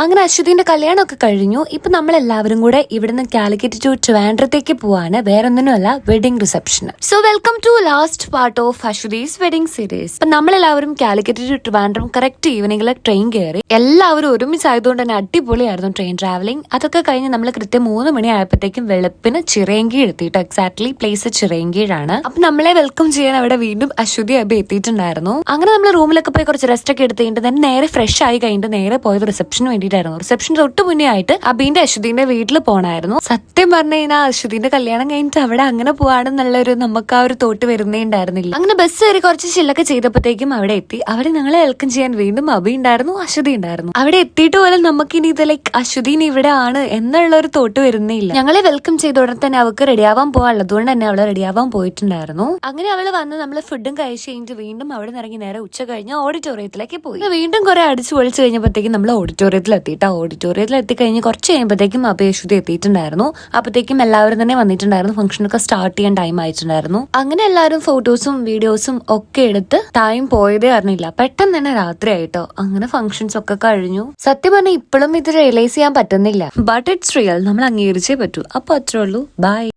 അങ്ങനെ അശ്വതിന്റെ കല്യാണമൊക്കെ കഴിഞ്ഞു. ഇപ്പൊ നമ്മളെല്ലാവരും കൂടെ ഇവിടുന്ന് കാലിക്കറ്റ് ടു ട്രിവാൻഡ്രത്തേക്ക് പോവാണ്. വേറൊന്നിനുമല്ല, വെഡിങ് റിസപ്ഷന്. So welcome to last part of Ashwathi's wedding series. അപ്പൊ നമ്മളെല്ലാവരും കാലിക്കറ്റ് ടു ട്രിവാൻഡ്രം കറക്റ്റ് ഈവനിങ്ങിൽ ട്രെയിൻ കയറി. എല്ലാവരും ഒരുമിച്ചായതുകൊണ്ട് തന്നെ അടിപൊളിയായിരുന്നു ട്രെയിൻ ട്രാവലിംഗ്. അതൊക്കെ കഴിഞ്ഞ് നമ്മൾ കൃത്യം 3 മണി ആയപ്പോഴത്തേക്കും വെളുപ്പിന് ചിറയൻകീഴ് എത്തിയിട്ട് എക്സാക്ട്ലി പ്ലേസ് ചിറയൻകീഴാണ്. അപ്പൊ നമ്മളെ വെൽക്കം ചെയ്യാൻ അവിടെ വീണ്ടും അശ്വതി അബി എത്തിയിട്ടുണ്ടായിരുന്നു. അങ്ങനെ നമ്മൾ റൂമിലൊക്കെ പോയി കുറച്ച് റെസ്റ്റ് ഒക്കെ എടുത്തിട്ട് തന്നെ നേരെ ഫ്രഷ് ആയി കഴിഞ്ഞിട്ട് നേരെ പോയത് റിസപ്ഷന് വേണ്ടിയിട്ടായിരുന്നു. റിസപ്ഷൻ തൊട്ട് മുന്നേ ആയിട്ട് അബീന്റെ അശ്വതിന്റെ വീട്ടിൽ പോണായിരുന്നു. സത്യം പറഞ്ഞു കഴിഞ്ഞാൽ അശ്വതിന്റെ കല്യാണം കഴിഞ്ഞിട്ട് അവിടെ അങ്ങനെ പോവാണെന്നുള്ളൊരു നമുക്ക് ആ ഒരു തോട്ട് വരുന്നേ ഉണ്ടായിരുന്നില്ല. അങ്ങനെ ബസ് കയറി കുറച്ച് ചില്ലൊക്കെ ചെയ്തപ്പോഴത്തേക്കും അവിടെ എത്തി. അവിടെ ഞങ്ങളെ വെൽക്കം ചെയ്യാൻ വീണ്ടും അബി ഉണ്ടായിരുന്നു, അശ്വതി ഉണ്ടായിരുന്നു. അവിടെ എത്തിയിട്ട് പോലും നമുക്ക് ഇനി ഇത് ലൈക്ക് അശ്വതിന് ഇവിടെ ആണ് എന്നുള്ള ഒരു തോട്ട് വരുന്നില്ല. ഞങ്ങളെ വെൽക്കം ചെയ്ത ഉടനെ തന്നെ അവൾക്ക് റെഡിയാവാൻ പോകാനുള്ളതുകൊണ്ട് തന്നെ അവള് റെഡിയാവാൻ പോയിട്ടുണ്ടായിരുന്നു. അങ്ങനെ അവള് വന്ന് നമ്മള് ഫുഡും കഴിച്ച് കഴിഞ്ഞിട്ട് വീണ്ടും അവിടെ നിന്ന് ഇറങ്ങി നേരെ ഉച്ച കഴിഞ്ഞ് ഓഡിറ്റോറിയത്തിലേക്ക് പോയി. വീണ്ടും കുറെ അടിച്ചു പൊളിച്ച് കഴിഞ്ഞപ്പോഴത്തേക്കും നമ്മൾ ഓഡിറ്റോറിയത്തിൽ എത്തിയിട്ട് ഓഡിറ്റോറിയത്തിൽ എത്തിക്കഴിഞ്ഞ് കുറച്ച് കഴിയുമ്പോഴത്തേക്കും അപേക്ഷത എത്തിയിട്ടുണ്ടായിരുന്നു. അപ്പോഴത്തേക്കും എല്ലാവരും തന്നെ വന്നിട്ടുണ്ടായിരുന്നു. ഫംഗ്ഷനൊക്കെ സ്റ്റാർട്ട് ചെയ്യാൻ ടൈം ആയിട്ടുണ്ടായിരുന്നു. അങ്ങനെ എല്ലാവരും ഫോട്ടോസും വീഡിയോസും ഒക്കെ എടുത്ത് ടൈം പോയതേ അറിഞ്ഞില്ല. പെട്ടെന്ന് തന്നെ രാത്രി ആയിട്ടോ. അങ്ങനെ ഫംഗ്ഷൻസ് ഒക്കെ കഴിഞ്ഞു. സത്യം പറഞ്ഞാൽ ഇപ്പോഴും ഇത് റിയലൈസ് ചെയ്യാൻ പറ്റുന്നില്ല. But it's real. നമ്മൾ അംഗീകരിച്ചേ പറ്റൂ. അപ്പൊ അത്രേ ഉള്ളൂ. ബൈ.